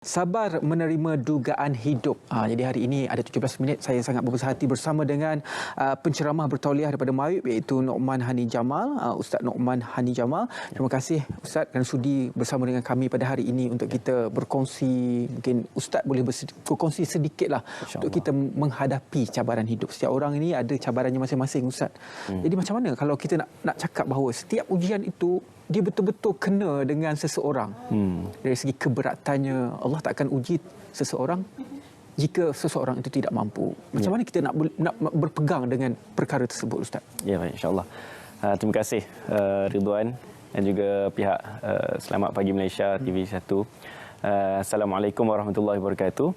Sabar menerima dugaan hidup. Jadi hari ini ada 17 minit saya sangat berbesar hati bersama dengan penceramah bertauliah daripada MAWIB iaitu No'man Hani Jamal, Ustaz No'man Hani Jamal. Terima kasih Ustaz kerana sudi bersama dengan kami pada hari ini untuk kita berkongsi. Mungkin Ustaz boleh berkongsi sedikitlah untuk kita menghadapi cabaran hidup. Setiap orang ini ada cabarannya masing-masing Ustaz. Jadi macam mana kalau kita nak cakap bahawa setiap ujian itu dia betul-betul kena dengan seseorang. Dari segi keberatannya, Allah tak akan uji seseorang jika seseorang itu tidak mampu. Macam mana kita nak berpegang dengan perkara tersebut Ustaz? Ya, baik, insya-Allah. Terima kasih Ridwan dan juga pihak Selamat Pagi Malaysia TV1. Assalamualaikum warahmatullahi wabarakatuh.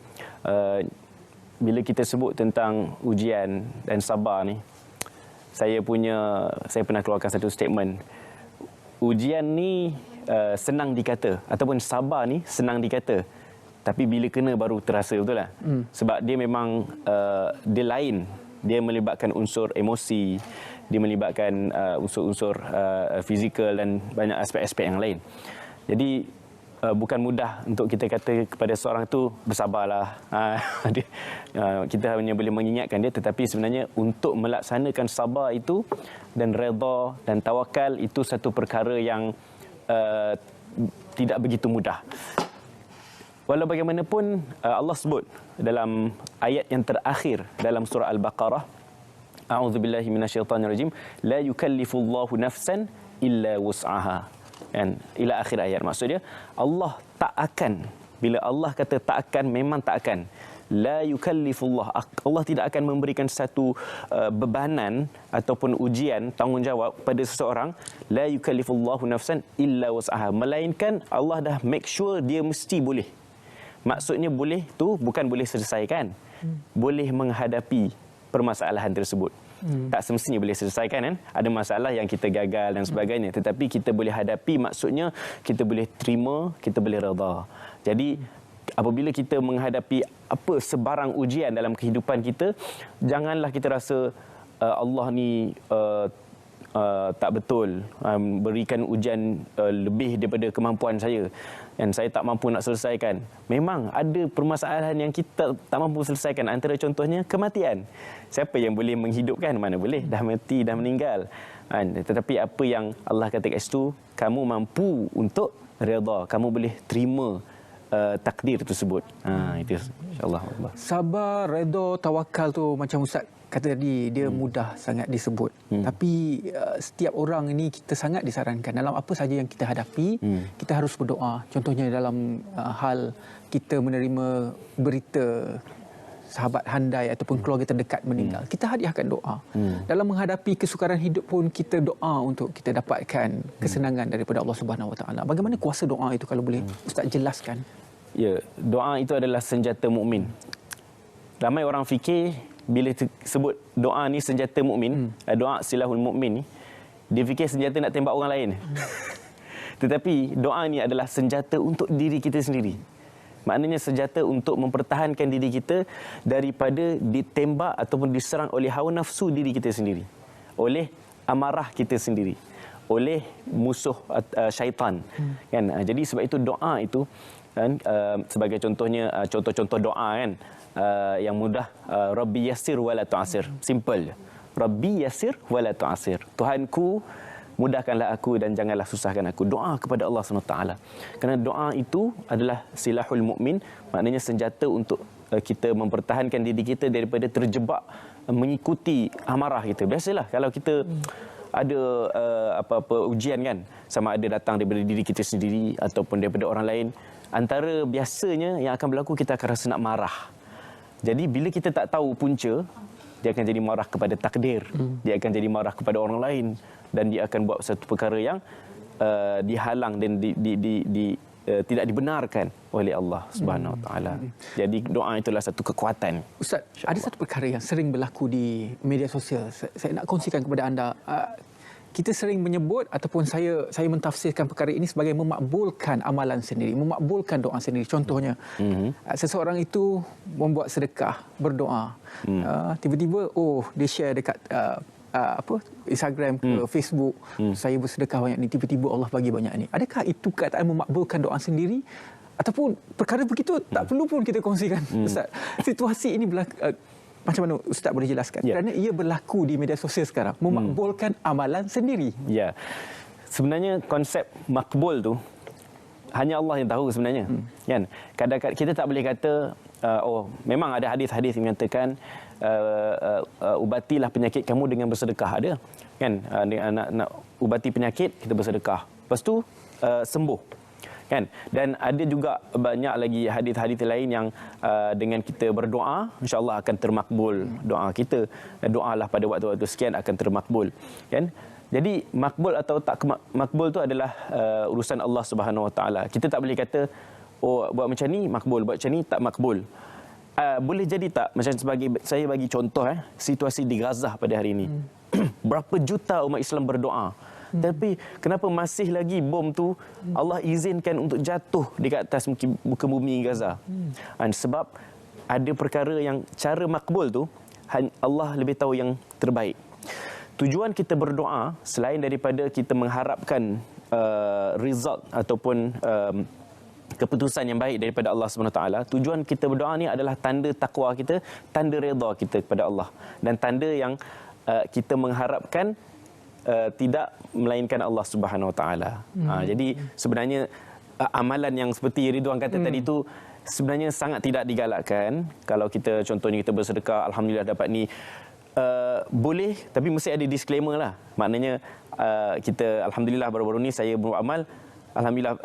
Bila kita sebut tentang ujian dan sabar ni, saya pernah keluarkan satu statement. Ujian ni senang dikata ataupun sabar ni senang dikata, tapi bila kena baru terasa, betul tak? Sebab dia memang dia lain, dia melibatkan unsur emosi, dia melibatkan unsur-unsur fizikal dan banyak aspek-aspek yang lain. Jadi bukan mudah untuk kita kata kepada seorang tu bersabarlah. Kita hanya boleh mengingatkan dia, tetapi sebenarnya untuk melaksanakan sabar itu dan redha dan tawakal itu satu perkara yang tidak begitu mudah. Walau bagaimanapun Allah sebut dalam ayat yang terakhir dalam surah Al-Baqarah, a'udzubillahi minasyaitanirrajim, la yukallifullahu nafsan illa wus'aha. Dan ila akhir ayat, maksudnya Allah tak akan, bila Allah kata tak akan, memang tak akan. La yukallifullah, Allah tidak akan memberikan satu bebanan ataupun ujian, tanggungjawab pada seseorang. La yukallifullahu nafsan illa wus'aha, melainkan Allah dah make sure dia mesti boleh. Maksudnya boleh tu bukan boleh selesaikan, boleh menghadapi permasalahan tersebut. Tak semestinya boleh selesaikan, kan? Ada masalah yang kita gagal dan sebagainya, tetapi kita boleh hadapi, maksudnya kita boleh terima, kita boleh redha. Jadi apabila kita menghadapi apa sebarang ujian dalam kehidupan kita, janganlah kita rasa Allah ni tak betul, berikan ujian lebih daripada kemampuan saya dan saya tak mampu nak selesaikan. Memang ada permasalahan yang kita tak mampu selesaikan. Antara contohnya kematian. Siapa yang boleh menghidupkan? Mana boleh, dah mati, dah meninggal. Tetapi apa yang Allah kata kat situ, kamu mampu untuk redha, kamu boleh terima takdir tersebut. Itu insya-Allah. Sabar, redha, tawakal tu macam Ustaz kata tadi, dia mudah sangat disebut. Tapi setiap orang ini kita sangat disarankan dalam apa saja yang kita hadapi, kita harus berdoa. Contohnya dalam hal kita menerima berita sahabat handai ataupun keluarga terdekat meninggal, kita hadiahkan doa. Dalam menghadapi kesukaran hidup pun kita doa untuk kita dapatkan kesenangan daripada Allah Subhanahu Wa Taala. Bagaimana kuasa doa itu, kalau boleh Ustaz jelaskan? Ya, doa itu adalah senjata mukmin. Ramai orang fikir bila sebut doa ni senjata mukmin, doa silahul mukmin ni, dia fikir senjata nak tembak orang lain. Tetapi doa ni adalah senjata untuk diri kita sendiri. Maknanya senjata untuk mempertahankan diri kita daripada ditembak ataupun diserang oleh hawa nafsu diri kita sendiri, oleh amarah kita sendiri, oleh musuh syaitan. Kan? Jadi sebab itu doa itu, kan, sebagai contohnya, contoh-contoh doa, kan, yang mudah, Rabbi yassir wala tu'asir, simple. Rabbi yassir wala tu'asir, Tuhanku mudahkanlah aku dan janganlah susahkan aku. Doa kepada Allah SWT. Kerana doa itu adalah silahul mukmin, maknanya senjata untuk kita mempertahankan diri kita daripada terjebak mengikuti amarah kita. Biasalah kalau kita ada apa-apa ujian, kan, sama ada datang daripada diri kita sendiri ataupun daripada orang lain, antara biasanya yang akan berlaku, kita akan rasa nak marah. Jadi bila kita tak tahu punca, dia akan jadi marah kepada takdir, dia akan jadi marah kepada orang lain, dan dia akan buat satu perkara yang dihalang dan tidak dibenarkan oleh Allah Subhanahu Wa Taala. Jadi doa itulah satu kekuatan. Ustaz, ada satu perkara yang sering berlaku di media sosial. Saya nak kongsikan kepada anda. Kita sering menyebut ataupun saya mentafsirkan perkara ini sebagai memakbulkan amalan sendiri, memakbulkan doa sendiri. Contohnya, seseorang itu membuat sedekah, berdoa. Tiba-tiba dia share dekat Instagram ke Facebook, saya bersedekah banyak ni, tiba-tiba Allah bagi banyak ni. Adakah itu kataan memakbulkan doa sendiri ataupun perkara begitu tak perlu pun kita kongsikan, Ustaz. Situasi ini macam mana Ustaz boleh jelaskan? Kerana ia berlaku di media sosial sekarang, memakbulkan amalan sendiri. Ya. Sebenarnya konsep makbul tu hanya Allah yang tahu sebenarnya. Kan? Kadang-kadang kita tak boleh kata memang ada hadis-hadis yang mengatakan ubatilah penyakit kamu dengan bersedekah, ada. Kan? Nak ubati penyakit, kita bersedekah. Lepas tu sembuh. Kan? Dan ada juga banyak lagi hadis-hadis lain yang dengan kita berdoa, insya-Allah akan termakbul doa kita. Doalah pada waktu-waktu sekian akan termakbul. Kan? Jadi makbul atau tak makbul tu adalah urusan Allah Subhanahu Wa Taala. Kita tak boleh kata buat macam ni makbul, buat macam ni tak makbul. Boleh jadi tak, macam saya bagi contoh situasi di Gaza pada hari ini. Berapa juta umat Islam berdoa. Tapi kenapa masih lagi bom tu Allah izinkan untuk jatuh dekat atas muka bumi Gaza? Sebab ada perkara yang cara makbul tu Allah lebih tahu yang terbaik. Tujuan kita berdoa selain daripada kita mengharapkan result ataupun keputusan yang baik daripada Allah SWT, tujuan kita berdoa ni adalah tanda takwa kita, tanda redha kita kepada Allah, dan tanda yang kita mengharapkan tidak melainkan Allah Subhanahu Wa Taala. Jadi sebenarnya amalan yang seperti Ridwan kata tadi tu sebenarnya sangat tidak digalakkan. Kalau kita contohnya kita bersedekah, alhamdulillah dapat ni, boleh, tapi mesti ada disclaimer lah. Maknanya kita alhamdulillah baru-baru ni saya beramal, alhamdulillah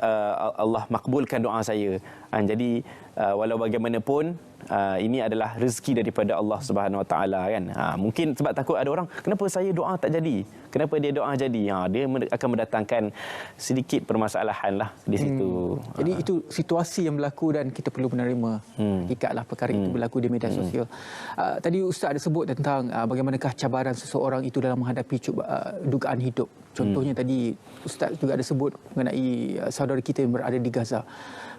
Allah makbulkan doa saya. Jadi walau bagaimanapun ini adalah rezeki daripada Allah Subhanahu Wa Taala, kan. Mungkin sebab takut ada orang, kenapa saya doa tak jadi? Kenapa dia doa jadi? Dia akan mendatangkan sedikit permasalahan lah di situ. Jadi itu situasi yang berlaku dan kita perlu menerima ikatlah perkara itu berlaku di media sosial. Tadi Ustaz ada sebut tentang bagaimanakah cabaran seseorang itu dalam menghadapi dugaan hidup. Contohnya tadi Ustaz juga ada sebut mengenai saudara kita yang berada di Gaza.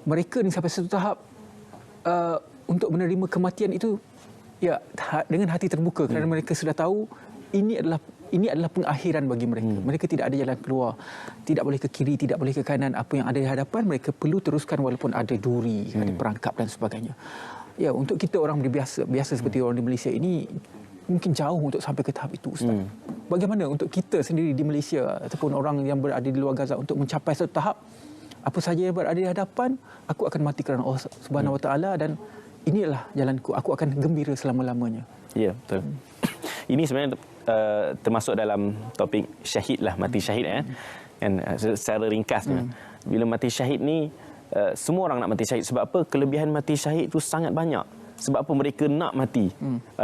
Mereka ni sampai satu tahap untuk menerima kematian itu dengan hati terbuka, kerana mereka sudah tahu ini adalah pengakhiran bagi mereka. Mereka tidak ada jalan keluar. Tidak boleh ke kiri, tidak boleh ke kanan. Apa yang ada di hadapan mereka perlu teruskan walaupun ada duri, ada perangkap dan sebagainya. Ya, untuk kita orang biasa seperti orang di Malaysia ini mungkin jauh untuk sampai ke tahap itu, Ustaz. Bagaimana untuk kita sendiri di Malaysia ataupun orang yang berada di luar Gaza untuk mencapai satu tahap, apa saja yang berada di hadapan, aku akan mati kerana Allah Subhanahu Wa Taala dan inilah jalanku, aku akan gembira selama-lamanya. Ya, betul. Ini sebenarnya termasuk dalam topik syahid lah, mati syahid kan, secara ringkasnya. Bila mati syahid ni semua orang nak mati syahid. Sebab apa? Kelebihan mati syahid tu sangat banyak. Sebab apa mereka nak mati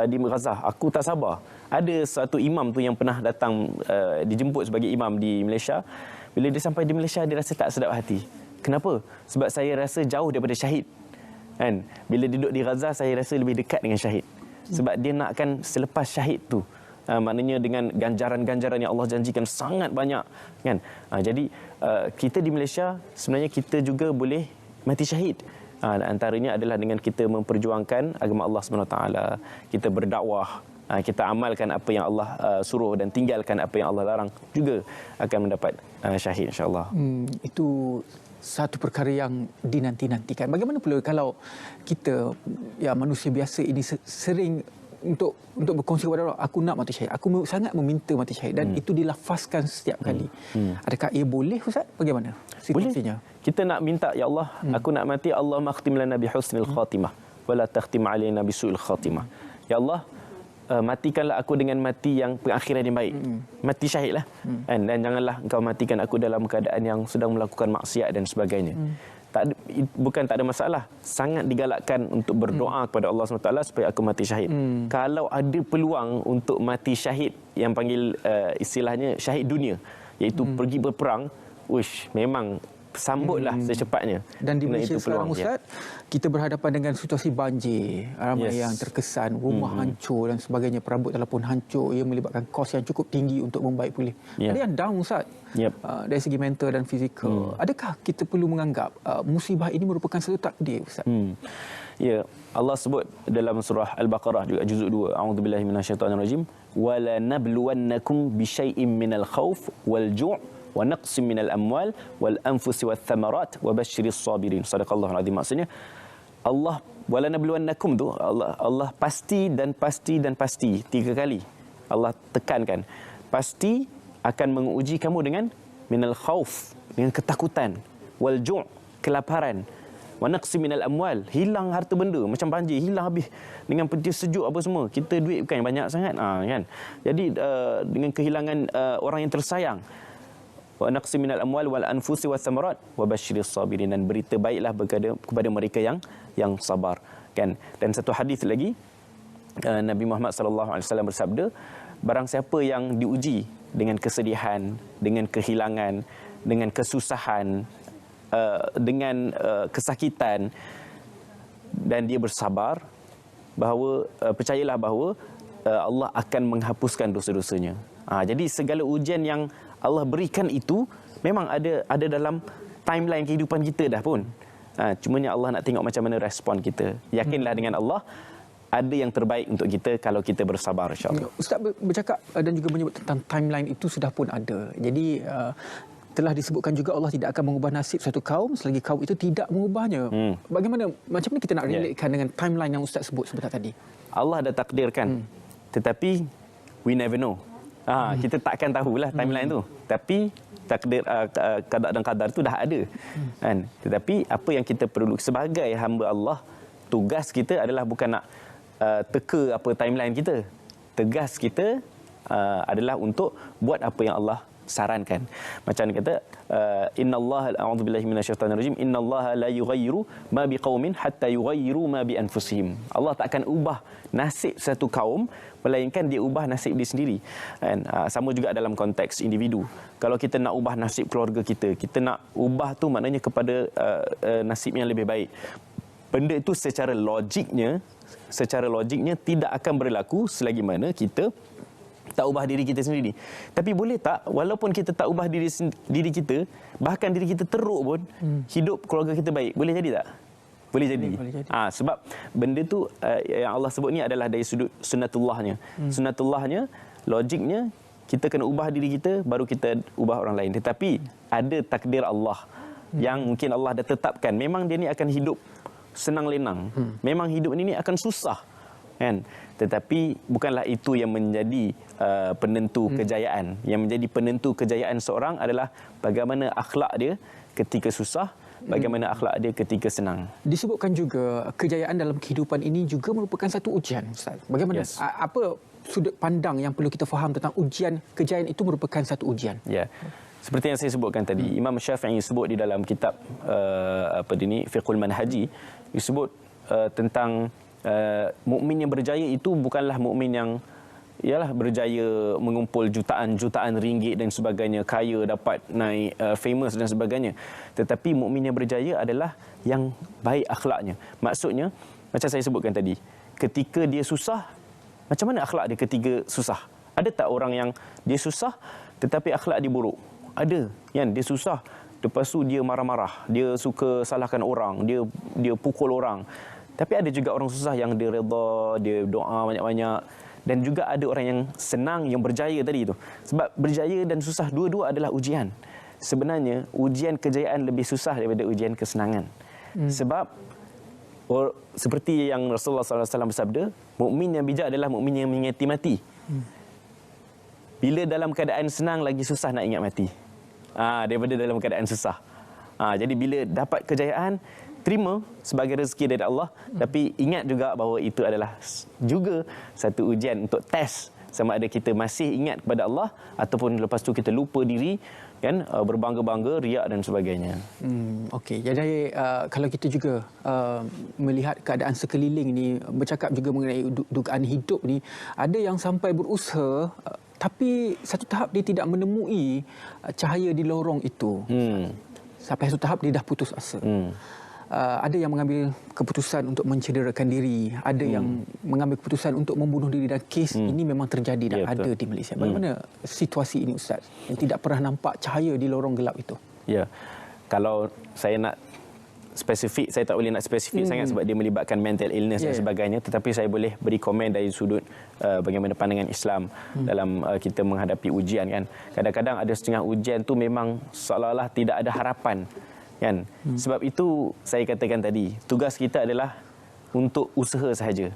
di Gaza? Aku tak sabar. Ada satu imam tu yang pernah datang dijemput sebagai imam di Malaysia. Bila dia sampai di Malaysia, dia rasa tak sedap hati. Kenapa? Sebab saya rasa jauh daripada syahid. Kan? Bila duduk di Gaza, saya rasa lebih dekat dengan syahid. Sebab dia nakkan selepas syahid tu, maknanya dengan ganjaran-ganjaran yang Allah janjikan sangat banyak, kan. Jadi kita di Malaysia sebenarnya kita juga boleh mati syahid. Antaranya adalah dengan kita memperjuangkan agama Allah SWT, kita berdakwah, kita amalkan apa yang Allah suruh dan tinggalkan apa yang Allah larang, juga akan mendapat syahid, insya-Allah. Itu satu perkara yang dinanti-nantikan. Bagaimana pula kalau kita manusia biasa ini sering untuk berkongsi kepada Allah, aku nak mati syahid, aku sangat meminta mati syahid, dan itu dilafazkan setiap kali. Adakah ia boleh, Ustaz? Bagaimana situasinya? Boleh. Kita nak minta, ya Allah, aku nak mati, Allahumma khtim lana bi husnil khatimah wa la takhtim alaina bi su'il khatimah. Ya Allah, matikanlah aku dengan mati yang pengakhiran yang baik. Mati syahid lah. Dan janganlah engkau matikan aku dalam keadaan yang sedang melakukan maksiat dan sebagainya. Bukan tak ada masalah. Sangat digalakkan untuk berdoa kepada Allah SWT supaya aku mati syahid. Kalau ada peluang untuk mati syahid, yang panggil istilahnya syahid dunia, iaitu pergi berperang, memang sambutlah secepatnya. Dan di Malaysia sekarang, Ustaz, kita berhadapan dengan situasi banjir, ramai yang terkesan, rumah hancur dan sebagainya, perabot telefon hancur, ia melibatkan kos yang cukup tinggi untuk membaik pulih. Ada yang down, Ustaz, dari segi mental dan fizikal. Adakah kita perlu menganggap musibah ini merupakan satu takdir, Ustaz? Ya, Allah sebut dalam surah Al-Baqarah juga juzuk 2, a'udzubillahi minasyaitonirrajim, wala nabluwannakum bisyai'im minal khauf wal ju' wa naqsim minal amwal wal anfusi wath thamarat wa basyiris sabirin. Sadaqallahul azim. Maksudnya Allah wala nabluwannakum tu Allah pasti dan pasti dan pasti 3 kali Allah tekankan pasti akan menguji kamu dengan minal khauf, dengan ketakutan, wal ju' kelaparan, wa naqsim minal amwal, hilang harta benda macam banjir, hilang habis dengan petir sejuk apa semua. Kita duit bukan banyak sangat kan. Jadi dengan kehilangan orang yang tersayang. Wa naqsim minal amwal wal anfusi wath thamarat wa basyiris sabirin, dan berita baiklah kepada mereka yang sabar kan. Dan satu hadis lagi Nabi Muhammad sallallahu alaihi wasallam bersabda, barang siapa yang diuji dengan kesedihan, dengan kehilangan, dengan kesusahan, dengan kesakitan, dan dia bersabar, bahawa percayalah bahawa Allah akan menghapuskan dosa-dosanya. Jadi segala ujian yang Allah berikan itu memang ada dalam timeline kehidupan kita dah pun. Cumanya Allah nak tengok macam mana respon kita. Yakinlah dengan Allah, ada yang terbaik untuk kita kalau kita bersabar, insya-Allah. Ustaz bercakap dan juga menyebut tentang timeline itu sudah pun ada. Jadi telah disebutkan juga Allah tidak akan mengubah nasib satu kaum selagi kaum itu tidak mengubahnya. Bagaimana, macam mana kita nak relatekan dengan timeline yang Ustaz sebut sebentar tadi? Allah dah takdirkan. Tetapi we never know. Kita takkan tahulah timeline tu. Tapi takdir qada dan qadar tu dah ada. Kan? Tetapi apa yang kita perlu sebagai hamba Allah, tugas kita adalah bukan nak teka apa timeline kita. Tugas kita adalah untuk buat apa yang Allah sarankan. Macam dia kata, innallaha a'udzubillahi minasyaitonirrajim, innallaha la yughayyiru ma biqaumin hatta yughayyiru ma bi anfusihim. Allah tak akan ubah nasib satu kaum melainkan dia ubah nasib dia sendiri. Dan sama juga dalam konteks individu. Kalau kita nak ubah nasib keluarga kita, kita nak ubah tu maknanya kepada nasib yang lebih baik. Benda itu secara logiknya tidak akan berlaku selagi mana kita tak ubah diri kita sendiri. Tapi boleh tak, walaupun kita tak ubah diri kita, bahkan diri kita teruk pun, hidup keluarga kita baik? Boleh jadi tak? Boleh jadi. Sebab benda tu yang Allah sebut ni adalah dari sudut sunnatullahnya. Sunnatullahnya, logiknya, kita kena ubah diri kita, baru kita ubah orang lain. Tetapi ada takdir Allah yang mungkin Allah dah tetapkan. Memang dia ni akan hidup senang lenang. Memang hidup ini akan susah. Kan? Tetapi bukanlah itu yang menjadi penentu kejayaan. Yang menjadi penentu kejayaan seorang adalah bagaimana akhlak dia ketika susah, bagaimana akhlak dia ketika senang. Disebutkan juga kejayaan dalam kehidupan ini juga merupakan satu ujian, Ustaz. Bagaimana? Apa sudut pandang yang perlu kita faham tentang ujian, kejayaan itu merupakan satu ujian? Ya. Seperti yang saya sebutkan tadi, Imam Syafi'i sebut di dalam kitab Fiqhul Manhaji, disebut tentang mukmin yang berjaya itu bukanlah mukmin yang berjaya mengumpul jutaan ringgit dan sebagainya, kaya, dapat naik famous dan sebagainya. Tetapi mukmin yang berjaya adalah yang baik akhlaknya. Maksudnya macam saya sebutkan tadi, ketika dia susah, macam mana akhlak dia ketika susah? Ada tak orang yang dia susah tetapi akhlak dia buruk? Ada, kan? Dia susah, lepas tu dia marah-marah, dia suka salahkan orang, dia pukul orang. Tapi ada juga orang susah yang dia redha, dia doa banyak-banyak. Dan juga ada orang yang senang, yang berjaya tadi tu. Sebab berjaya dan susah dua-dua adalah ujian. Sebenarnya ujian kejayaan lebih susah daripada ujian kesenangan. Sebab seperti yang Rasulullah SAW bersabda, mukmin yang bijak adalah mukmin yang mengingati mati. Bila dalam keadaan senang lagi susah nak ingat mati. Daripada dalam keadaan susah. Jadi bila dapat kejayaan, terima sebagai rezeki dari Allah, tapi ingat juga bahawa itu adalah juga satu ujian untuk test sama ada kita masih ingat kepada Allah ataupun lepas tu kita lupa diri, kan, berbangga-bangga, riak dan sebagainya. Okey, jadi kalau kita juga melihat keadaan sekeliling ni, bercakap juga mengenai dugaan hidup ni, ada yang sampai berusaha tapi satu tahap dia tidak menemui cahaya di lorong itu. Sampai satu tahap dia dah putus asa. Ada yang mengambil keputusan untuk mencederakan diri, ada yang mengambil keputusan untuk membunuh diri, dan kes ini memang terjadi dan ada di Malaysia. Bagaimana situasi ini, Ustaz, yang tidak pernah nampak cahaya di lorong gelap itu? Ya, kalau saya nak spesifik, saya tak boleh nak spesifik sangat sebab dia melibatkan mental illness dan sebagainya, tetapi saya boleh beri komen dari sudut bagaimana pandangan Islam dalam kita menghadapi ujian kan. Kadang-kadang ada setengah ujian tu memang seolah-olah tidak ada harapan kan. Sebab itu saya katakan tadi, tugas kita adalah untuk usaha sahaja.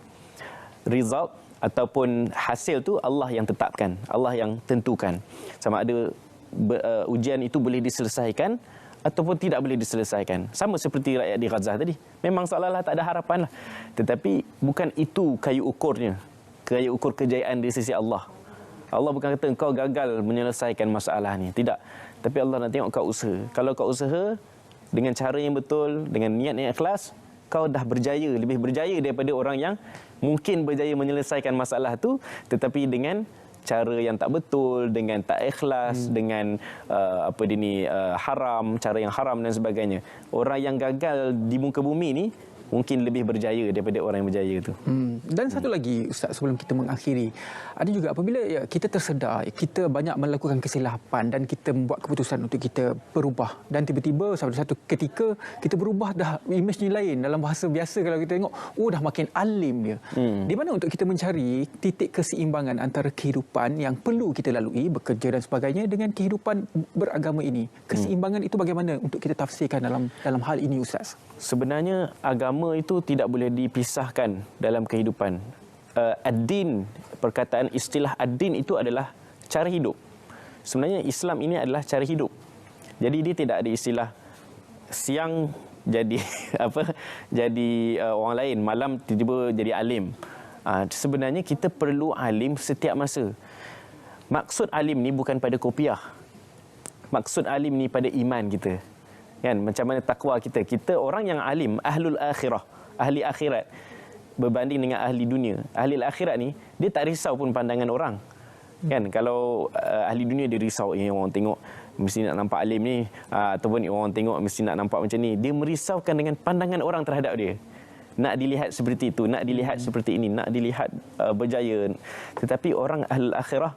Result ataupun hasil tu Allah yang tetapkan, Allah yang tentukan. Sama ada ujian itu boleh diselesaikan ataupun tidak boleh diselesaikan. Sama seperti rakyat di Gaza tadi. Memang seolah-olah tak ada harapan lah. Tetapi bukan itu kayu ukurnya. Kayu ukur kejayaan di sisi Allah. Allah bukan kata engkau gagal menyelesaikan masalah ni. Tidak. Tapi Allah nak tengok kau usaha. Kalau kau usaha dengan cara yang betul, dengan niat yang ikhlas, kau dah berjaya. Lebih berjaya daripada orang yang mungkin berjaya menyelesaikan masalah tu, tetapi dengan cara yang tak betul, dengan tak ikhlas, dengan haram, cara yang haram dan sebagainya. Orang yang gagal di muka bumi ni mungkin lebih berjaya daripada orang yang berjaya tu. Dan satu lagi Ustaz, sebelum kita mengakhiri, ada juga apabila kita tersedar kita banyak melakukan kesilapan dan kita membuat keputusan untuk kita berubah, dan tiba-tiba satu ketika kita berubah, dah imej ni lain. Dalam bahasa biasa kalau kita tengok, dah makin alim dia. Di mana untuk kita mencari titik keseimbangan antara kehidupan yang perlu kita lalui, bekerja dan sebagainya, dengan kehidupan beragama ini. Keseimbangan itu bagaimana untuk kita tafsirkan dalam hal ini Ustaz? Sebenarnya agama itu tidak boleh dipisahkan dalam kehidupan. Ad-din, perkataan istilah ad-din itu adalah cara hidup. Sebenarnya Islam ini adalah cara hidup. Jadi dia tidak ada istilah siang jadi jadi orang lain, malam tiba-tiba jadi alim. Sebenarnya kita perlu alim setiap masa. Maksud alim ni bukan pada kopiah. Maksud alim ni pada iman kita. Kan, macam mana takwa kita. Kita orang yang alim, ahlul akhirah, ahli akhirat, berbanding dengan ahli dunia. Ahli akhirat ni dia tak risau pun pandangan orang. Kan, kalau ahli dunia dia risau, orang tengok mesti nak nampak alim ni, ataupun orang tengok mesti nak nampak macam ni. Dia merisaukan dengan pandangan orang terhadap dia. Nak dilihat seperti itu, nak dilihat seperti ini, nak dilihat berjaya. Tetapi orang ahli akhirah,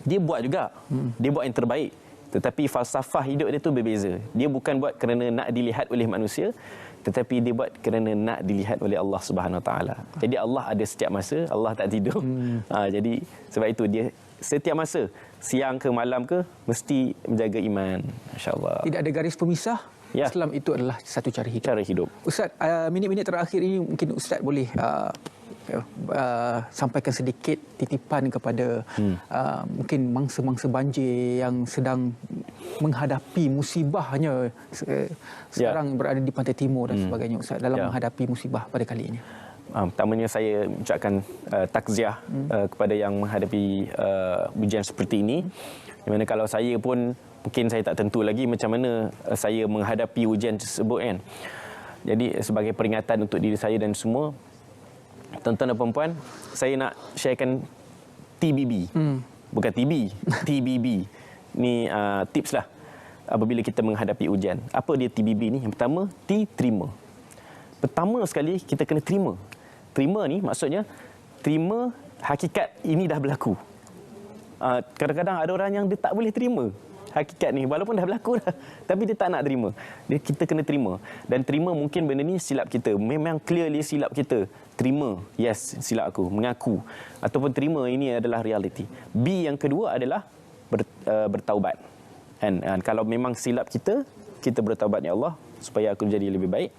dia buat juga. Dia buat yang terbaik. Tetapi falsafah hidup dia tu berbeza. Dia bukan buat kerana nak dilihat oleh manusia, tetapi dia buat kerana nak dilihat oleh Allah Subhanahu Wa Taala. Jadi Allah ada setiap masa, Allah tak tidur. Jadi sebab itu dia setiap masa, siang ke malam ke, mesti menjaga iman. Masya-Allah. Tidak ada garis pemisah. Islam itu adalah satu cara hidup. Cara hidup. Ustaz, minit-minit terakhir ini mungkin Ustaz boleh sampaikan sedikit titipan kepada mungkin mangsa-mangsa banjir yang sedang menghadapi musibahnya sekarang berada di pantai timur dan sebagainya Ustaz, dalam menghadapi musibah pada kali ini. Pertamanya saya ucapkan takziah kepada yang menghadapi ujian seperti ini. Di mana kalau saya pun mungkin saya tak tentu lagi macam mana saya menghadapi ujian tersebut kan. Jadi sebagai peringatan untuk diri saya dan semua tuan-tuan dan puan-puan, saya nak sharekan TBB. Bukan TB, TBB. Ni tips lah apabila kita menghadapi ujian. Apa dia TBB ni? Yang pertama, terima. Pertama sekali kita kena terima. Terima ni maksudnya terima hakikat ini dah berlaku. Kadang-kadang ada orang yang dia tak boleh terima hakikat ni walaupun dah berlaku dah, tapi dia tak nak terima. Kita kena terima. Dan terima mungkin benda ni silap kita. Memang clearly silap kita. Terima, yes, silap aku, mengaku. Ataupun terima ini adalah reality. B yang kedua adalah bertaubat. Dan kalau memang silap kita bertaubat, ya Allah, supaya aku jadi lebih baik.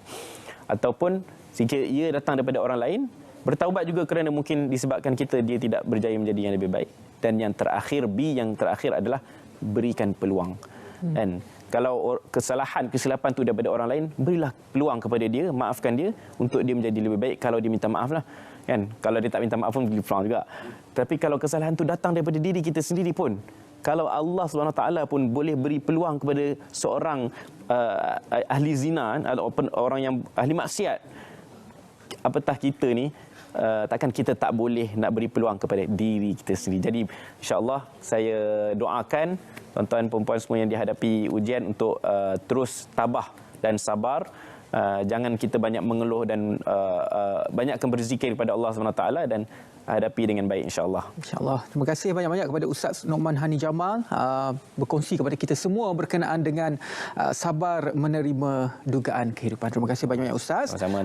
Ataupun jika ia datang daripada orang lain, bertaubat juga kerana mungkin disebabkan dia tidak berjaya menjadi yang lebih baik. Dan yang terakhir, B yang terakhir adalah berikan peluang. Dan kalau kesilapan tu daripada orang lain, berilah peluang kepada dia, maafkan dia untuk dia menjadi lebih baik. Kalau dia minta maaf lah, kan? Kalau dia tak minta maaf pun beri peluang juga. Tapi kalau kesalahan tu datang daripada diri kita sendiri pun, kalau Allah SWT pun boleh beri peluang kepada seorang ahli zina atau orang yang ahli maksiat, apatah kita ni, takkan kita tak boleh nak beri peluang kepada diri kita sendiri. Jadi insya-Allah saya doakan tuan-tuan perempuan semua yang dihadapi ujian untuk terus tabah dan sabar. Jangan kita banyak mengeluh dan banyakkan berzikir kepada Allah SWT, dan hadapi dengan baik insya-Allah. InsyaAllah. Terima kasih banyak-banyak kepada Ustaz Noman Hani Jamal berkongsi kepada kita semua berkenaan dengan sabar menerima dugaan kehidupan. Terima kasih banyak-banyak Ustaz. Sama-sama.